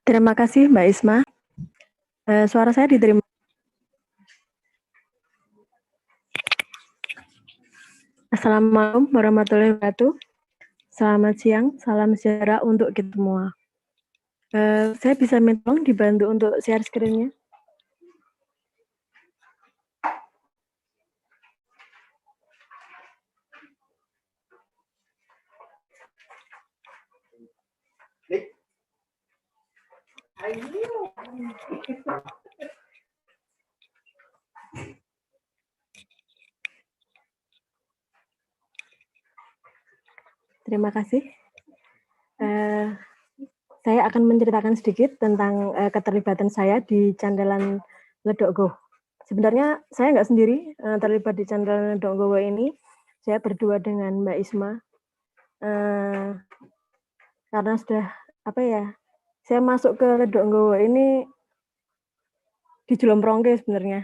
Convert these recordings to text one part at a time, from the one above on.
Terima kasih Mbak Isma. Suara saya diterima. Assalamualaikum warahmatullahi wabarakatuh. Selamat siang, salam sejahtera untuk kita semua. Saya bisa minta tolong dibantu untuk share screen-nya. Terima kasih. Saya akan menceritakan sedikit tentang keterlibatan saya di Candelan Ledok Go. Sebenarnya saya nggak sendiri terlibat di Candelan Ledok Go ini. Saya berdua dengan Mbak Isma. Karena sudah saya masuk ke Ledok Go ini dijolomprongke sebenarnya.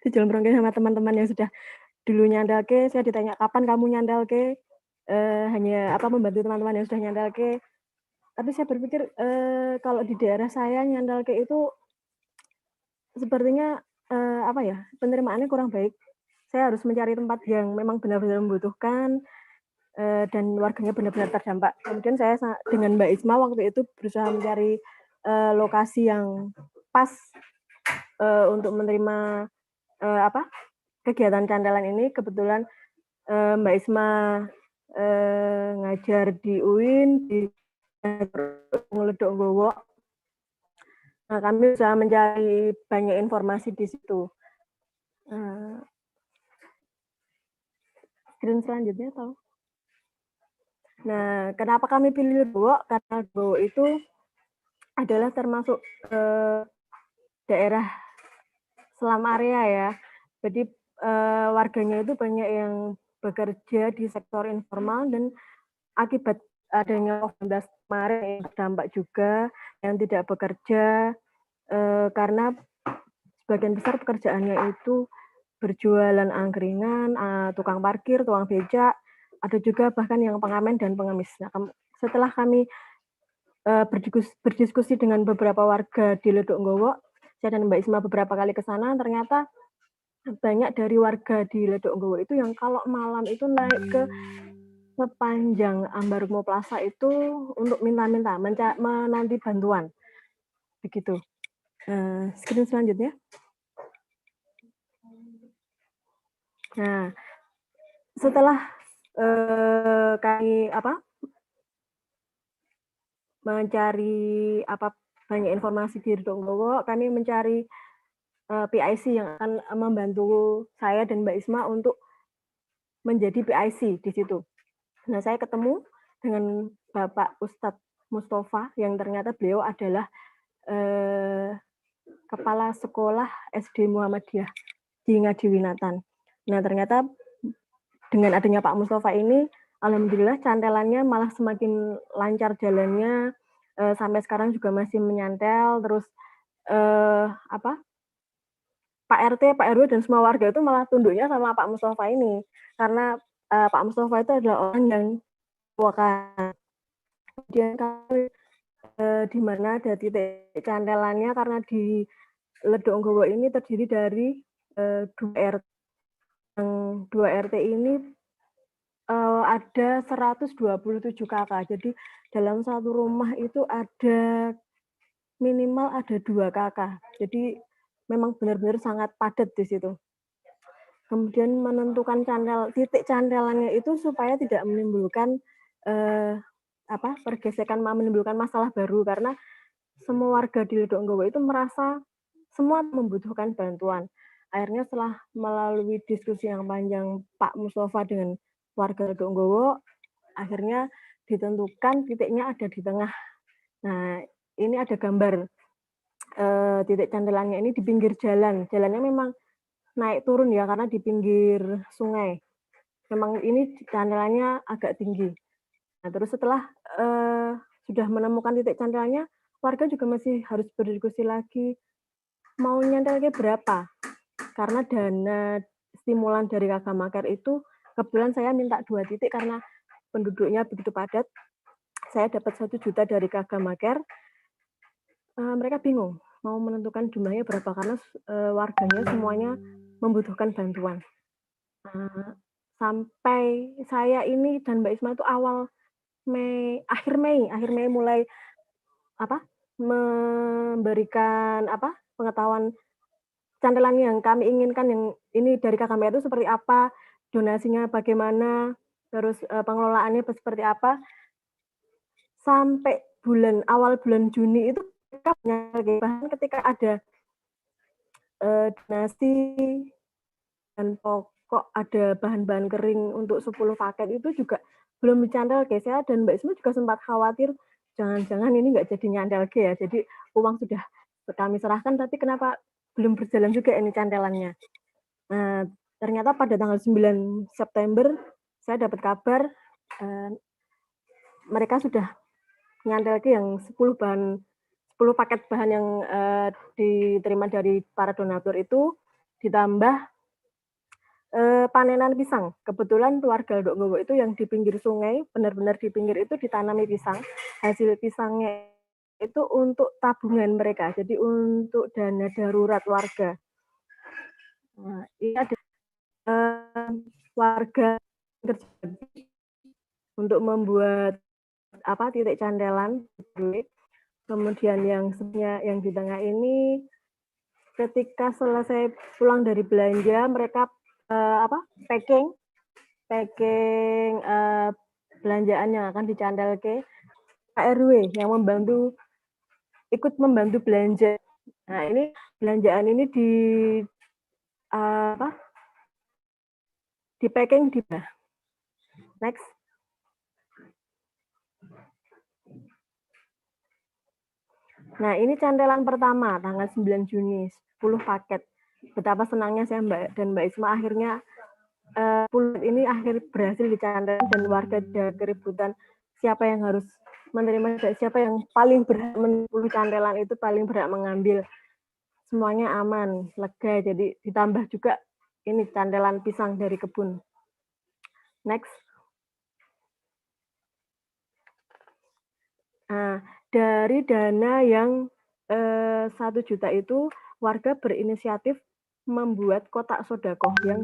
Dijolomprongke sama teman-teman yang sudah dulu nyandalke. Saya ditanya kapan kamu nyandalke, hanya membantu teman-teman yang sudah nyandalke. Tapi saya berpikir kalau di daerah saya nyandalke itu sepertinya penerimaannya kurang baik. Saya harus mencari tempat yang memang benar-benar membutuhkan dan warganya benar-benar terdampak. Kemudian saya dengan Mbak Isma waktu itu berusaha mencari lokasi yang pas untuk menerima kegiatan candalan ini. Kebetulan Mbak Isma ngajar di UIN di Ledok Gowo. Nah, kami bisa mencari banyak informasi di situ. Screen selanjutnya tahu. Nah, kenapa kami pilih Gowo? Karena Gowo itu adalah termasuk daerah selam area ya. Jadi warganya itu banyak yang bekerja di sektor informal dan akibat adanya COVID-19 kemarin yang terdampak juga yang tidak bekerja karena sebagian besar pekerjaannya itu berjualan angkringan, tukang parkir, tukang becak, ada juga bahkan yang pengamen dan pengemis. Nah, setelah kami berdiskusi dengan beberapa warga di Ledok Gowo, saya dan Mbak Isma beberapa kali ke sana, ternyata banyak dari warga di Ledok Gowo itu yang kalau malam itu naik ke sepanjang Ambarukmo Plaza itu untuk minta-minta, menanti bantuan. Begitu. Screen selanjutnya. Nah, setelah kami mencari banyak informasi di Ledok Gowo, kami mencari PIC yang akan membantu saya dan Mbak Isma untuk menjadi PIC di situ. Nah, saya ketemu dengan Bapak Ustadz Mustafa yang ternyata beliau adalah kepala sekolah SD Muhammadiyah di Ngadiwinatan. Nah, ternyata dengan adanya Pak Mustafa ini, alhamdulillah cantelannya malah semakin lancar jalannya, sampai sekarang juga masih menyantel, terus Pak RT, Pak RW, dan semua warga itu malah tunduknya sama Pak Mustafa ini. Karena Pak Mustafa itu adalah orang yang mewakili. Kemudian kami di mana ada titik cantelannya karena di Ledok Gowo ini terdiri dari 2 RT. Yang 2 RT ini ada 127 kakak. Jadi dalam satu rumah itu ada minimal ada 2 kakak. Jadi memang benar-benar sangat padat di situ. Kemudian menentukan titik cantelannya itu supaya tidak menimbulkan pergesekan, menimbulkan masalah baru karena semua warga di Ledok Gowo itu merasa semua membutuhkan bantuan. Akhirnya setelah melalui diskusi yang panjang Pak Mustafa dengan warga Ledok Gowo, akhirnya ditentukan titiknya ada di tengah. Nah, ini ada gambar titik cantelannya ini di pinggir jalan. Jalannya memang naik turun ya karena di pinggir sungai. Memang ini cantelannya agak tinggi. Nah, terus setelah sudah menemukan titik cantelannya, warga juga masih harus berdiskusi lagi mau nyantelnya berapa. Karena dana stimulan dari Kagamaker itu kebetulan saya minta 2 titik karena penduduknya begitu padat. Saya dapat 1 juta dari Kagamaker. Mereka bingung mau menentukan jumlahnya berapa karena warganya semuanya membutuhkan bantuan. Sampai saya ini dan Mbak Isma itu akhir Mei mulai apa, memberikan pengetahuan cantelan yang kami inginkan yang ini dari KKMI itu seperti apa, donasinya bagaimana, terus, pengelolaannya seperti apa, sampai awal bulan Juni itu mereka bahkan ketika ada, donasi dan pokok, ada bahan-bahan kering untuk 10 paket itu juga belum dicantelke. Saya dan Mbak Isma juga sempat khawatir, jangan-jangan ini nggak jadi nyantelke ya, jadi uang sudah kami serahkan tapi kenapa belum berjalan juga ini cantelannya. Nah, ternyata pada tanggal 9 September saya dapat kabar, eee, mereka sudah nyantelke yang 10 paket bahan yang, diterima dari para donatur itu, ditambah, panenan pisang. Kebetulan keluarga Ndok itu yang di pinggir sungai, benar-benar di pinggir itu ditanami pisang. Hasil pisangnya itu untuk tabungan mereka, jadi untuk dana darurat warga. Nah, ini ada, warga kerja untuk membuat titik cantelan, kemudian yang di tengah ini ketika selesai pulang dari belanja mereka, packing packing, belanjaan yang akan dicantelke, Pak RW yang ikut membantu belanja. Nah, ini belanjaan ini apa, di-packing next. Nah, ini cantelan pertama tanggal 9 Juni, 10 paket. Betapa senangnya saya dan Mbak Isma akhirnya, ini berhasil dicantel dan warga ada keributan siapa yang harus menerima, siapa yang paling berhak menerima cantelan itu paling berhak mengambil. Semuanya aman, lega, jadi ditambah juga ini cantelan pisang dari kebun. Next. Nah, dari dana yang, 1 juta itu warga berinisiatif membuat kotak sodaqoh yang,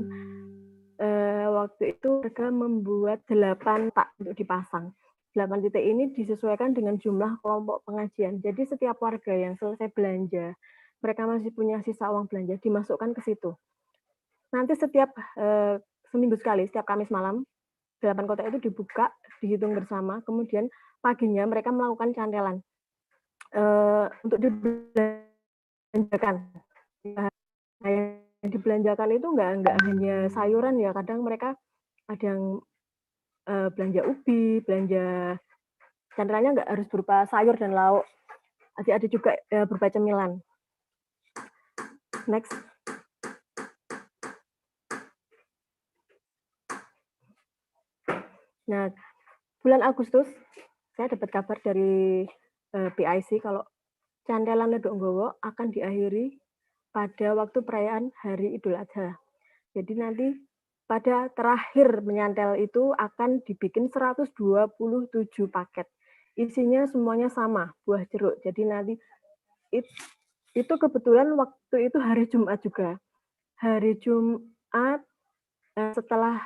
waktu itu warga membuat 8 tak untuk dipasang. 8 titik ini disesuaikan dengan jumlah kelompok pengajian. Jadi setiap warga yang selesai belanja, mereka masih punya sisa uang belanja, dimasukkan ke situ. Nanti setiap, seminggu sekali, setiap Kamis malam, 8 kotak itu dibuka, dihitung bersama, kemudian paginya mereka melakukan cantelan, untuk dibelanjakan. Nah, yang dibelanjakan itu nggak hanya sayuran ya, kadang mereka ada yang, belanja ubi, belanja cantelannya nggak harus berupa sayur dan lauk, ada juga, berupa cemilan. Next. Nah, bulan Agustus saya dapat kabar dari, PIC kalau cantelan Ledok Nggowo akan diakhiri pada waktu perayaan Hari Idul Adha. Jadi nanti pada terakhir menyantel itu akan dibikin 127 paket. Isinya semuanya sama, buah jeruk. Jadi nanti itu kebetulan waktu itu hari Jumat juga. Hari Jumat, setelah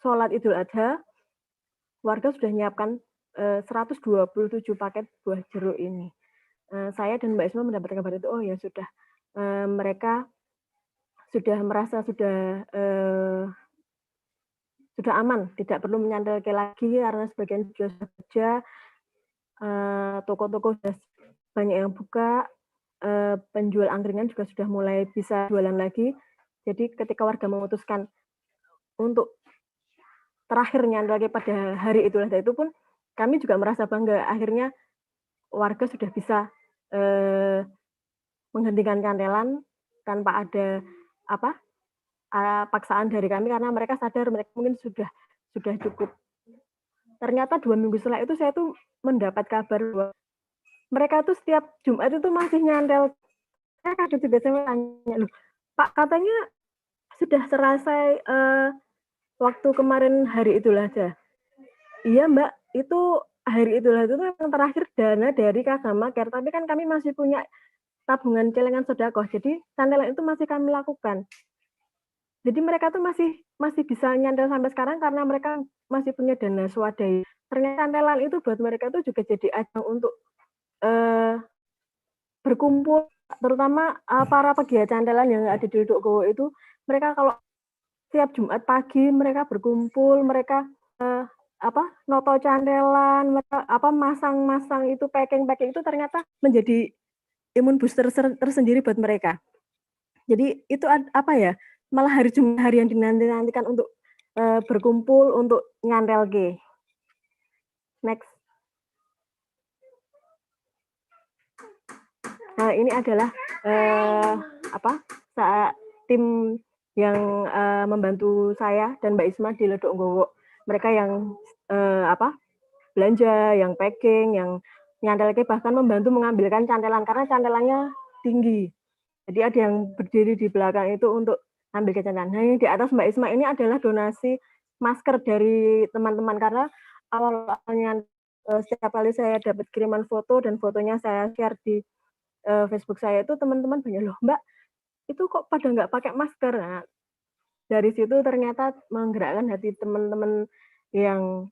sholat Idul Adha, warga sudah menyiapkan 127 paket buah jeruk ini. Saya dan Mbak Isma mendapat kabar itu, oh ya sudah, mereka sudah merasa sudah aman, tidak perlu menyantelke lagi karena sebagian sudah kerja, toko-toko sudah banyak yang buka, penjual angkringan juga sudah mulai bisa jualan lagi. Jadi ketika warga memutuskan untuk terakhir nyantelke pada hari Idul Adha itu pun kami juga merasa bangga, akhirnya warga sudah bisa, menghentikan cantelan tanpa ada paksaan dari kami karena mereka sadar mereka mungkin sudah cukup. Ternyata 2 minggu setelah itu saya tuh mendapat kabar bahwa mereka tuh setiap Jumat itu masih nyantel. Saya kaget juga, saya tanya, "Loh, Pak, katanya sudah selesai, waktu kemarin hari Idul Adha." "Iya, Mbak, itu hari Idul Adha itu yang terakhir dana dari Kagama Care, tapi kan kami masih punya tabungan celengan sedekah, jadi cantelan itu masih kami lakukan. Jadi mereka tuh masih masih bisa nyantel sampai sekarang karena mereka masih punya dana swadaya. Ternyata cantelan itu buat mereka tuh juga jadi ajang untuk, eee, berkumpul, terutama, para pegiat cantelan yang ada di Ledok Gowo itu, mereka kalau tiap Jumat pagi mereka berkumpul, mereka, eee, noto cantelan, mereka, masang-masang itu, packing-packing itu ternyata menjadi imun booster tersendiri buat mereka. Jadi itu malah hari yang dinanti-nantikan untuk, berkumpul untuk nyantelke. Next. Nah, ini adalah, eee, apa, tim yang, membantu saya dan Mbak Isma di Ledok Gowo. Mereka yang, belanja, yang packing, yang nyantelke, bahkan membantu mengambilkan cantelan, karena cantelannya tinggi. Jadi ada yang berdiri di belakang itu untuk ambil cantelan. Nah, yang di atas Mbak Isma ini adalah donasi masker dari teman-teman, karena awal-awalnya, setiap kali saya dapat kiriman foto dan fotonya saya share di Facebook saya itu teman-teman banyak, "Loh Mbak, itu kok pada nggak pakai masker?" Nah, dari situ ternyata menggerakkan hati teman-teman yang,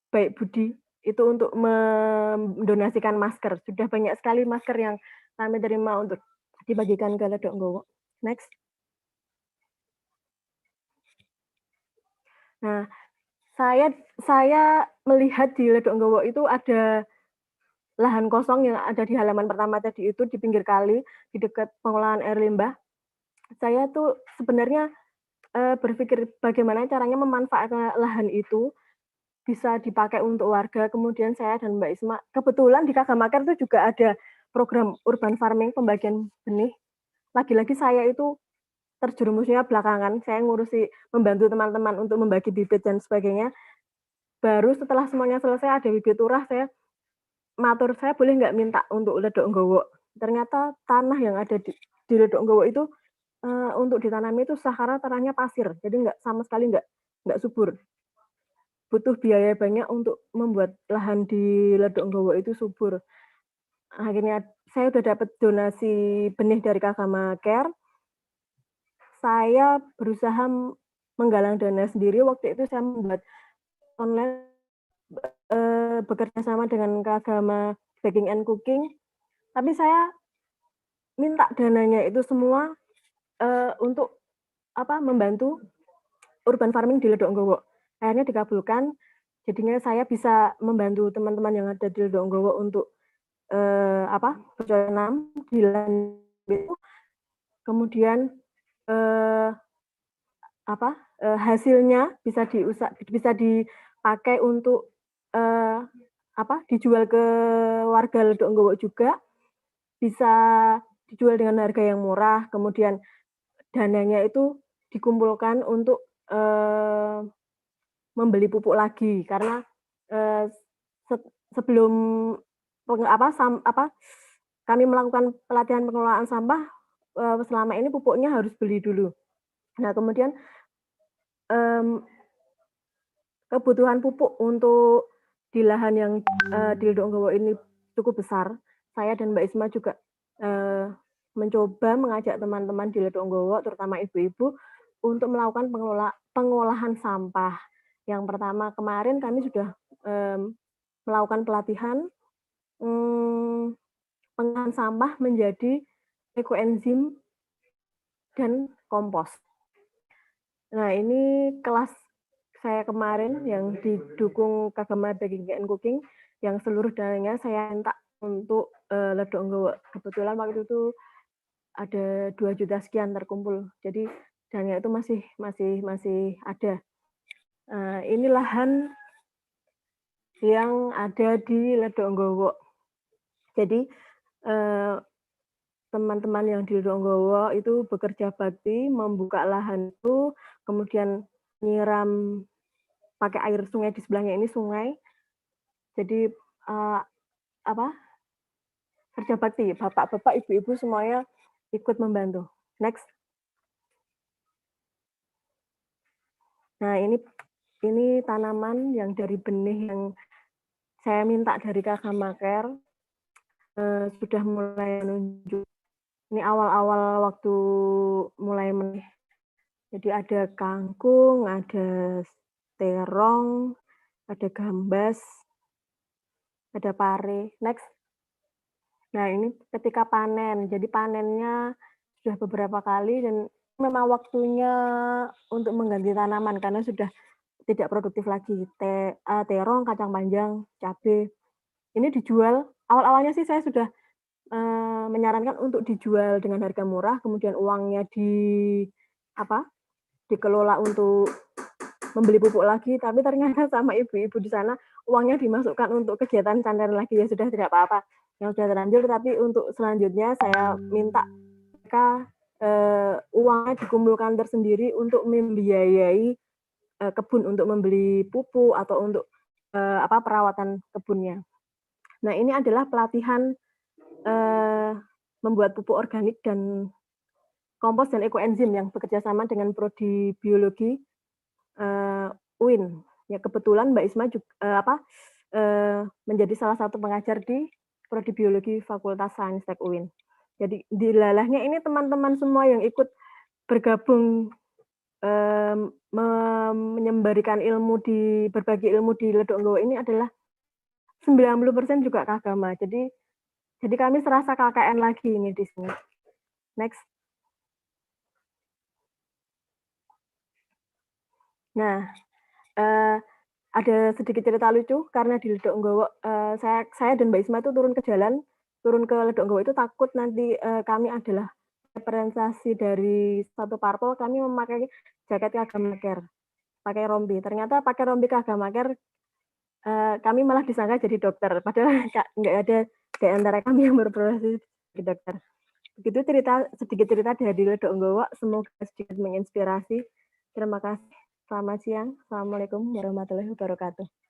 baik budi itu untuk mendonasikan masker. Sudah banyak sekali masker yang kami terima untuk dibagikan ke Ledok Gowo. Next. Nah, saya saya melihat di Ledok Gowo itu ada lahan kosong yang ada di halaman pertama tadi itu di pinggir kali, di dekat pengolahan air limbah. Saya tuh sebenarnya berpikir bagaimana caranya memanfaatkan lahan itu bisa dipakai untuk warga, kemudian saya dan Mbak Isma kebetulan di Kagamaker itu juga ada program urban farming, pembagian benih. Lagi-lagi saya itu terjerumusnya belakangan, saya membantu teman-teman untuk membagi bibit dan sebagainya. Baru setelah semuanya selesai ada bibit turah, saya matur, "Saya boleh nggak minta untuk Ledok Nggowo?" Ternyata tanah yang ada di Ledok Nggowo itu, untuk ditanami itu susah karena tanahnya pasir, jadi sama sekali nggak subur. Butuh biaya banyak untuk membuat lahan di Ledok Nggowo itu subur. Akhirnya saya udah dapat donasi benih dari Kagama Care, saya berusaha menggalang dana sendiri, waktu itu saya membuat online, bekerja sama dengan Kagama Baking and Cooking, tapi saya minta dananya itu semua, untuk membantu urban farming di Ledok Nggowo. Akhirnya dikabulkan, jadinya saya bisa membantu teman-teman yang ada di Ledok Nggowo untuk, bercocok tanam di lahan itu, kemudian, eee, hasilnya bisa dipakai untuk, eee, dijual ke warga Ledok Nggowo juga, bisa dijual dengan harga yang murah, kemudian dananya itu dikumpulkan untuk, membeli pupuk lagi karena, eee, set sebelum kami melakukan pelatihan pengelolaan sampah, selama ini pupuknya harus beli dulu. Nah, kemudian, mmm, kebutuhan pupuk untuk di lahan yang, di Ledok ini cukup besar, saya dan Mbak Isma juga, eee, mencoba mengajak teman-teman di Ledok terutama ibu-ibu, untuk melakukan pengolahan sampah. Yang pertama kemarin kami sudah, melakukan pelatihan, mmm, pengolahan sampah menjadi ekoenzim dan kompos. Nah, ini kelas saya kemarin yang didukung Kagama Baking and Cooking, yang seluruh dananya saya minta untuk, Ledok Nggowo. Kebetulan waktu itu ada 2 juta sekian terkumpul, jadi dananya itu masih masih masih ada. Ini lahan yang ada di Ledok Nggowo. Jadi, eee, teman-teman yang di Ledok Nggowo itu bekerja bakti membuka lahan itu, kemudian nyiram pakai air sungai, di sebelahnya ini sungai. Jadi, eee, apa, kerja bakti, bapak-bapak, ibu-ibu semuanya ikut membantu. Next. Nah, ini tanaman yang dari benih yang saya minta dari Kagamaker, sudah mulai menunjuk. Ini awal-awal waktu mulai jadi ada kangkung, ada terong, ada gambas, ada pare. Next. Nah, ini ketika panen. Jadi panennya sudah beberapa kali dan memang waktunya untuk mengganti tanaman karena sudah tidak produktif lagi. Terong, kacang panjang, cabai. Ini dijual, awal-awalnya sih saya sudah, menyarankan untuk dijual dengan harga murah, kemudian uangnya apa, dikelola untuk membeli pupuk lagi, tapi ternyata sama ibu-ibu di sana uangnya dimasukkan untuk kegiatan candar lagi, ya sudah tidak apa-apa, yang sudah terlanjur, tapi untuk selanjutnya saya minta mereka, uangnya dikumpulkan tersendiri untuk membiayai, kebun, untuk membeli pupuk atau untuk, perawatan kebunnya. Nah, ini adalah pelatihan, membuat pupuk organik dan kompos dan ekoenzim yang bekerja sama dengan prodi biologi, UIN. Ya kebetulan Mbak Isma menjadi salah satu pengajar di prodi biologi Fakultas Sains-Tek UIN. Jadi dilalahnya ini teman-teman semua yang ikut bergabung, menyembarikan ilmu berbagi ilmu di Ledok Nggowo ini adalah 90% juga Kagama. Jadi kami serasa KKN lagi ini di sini. Next. Nah, ada sedikit cerita lucu karena di Ledok Nggowo, saya dan Mbak Isma itu turun ke jalan, turun ke Ledok Nggowo itu takut nanti, kami adalah representasi dari satu parpol, kami memakai jaket Kagamaker, pakai rompi. Ternyata pakai rompi Kagamaker, kami malah disangka jadi dokter, padahal nggak ada di antara kami yang berprofesi jadi dokter. Begitu sedikit cerita dari Ledok Nggowo, semoga sedikit menginspirasi. Terima kasih. Selamat siang. Assalamualaikum warahmatullahi wabarakatuh.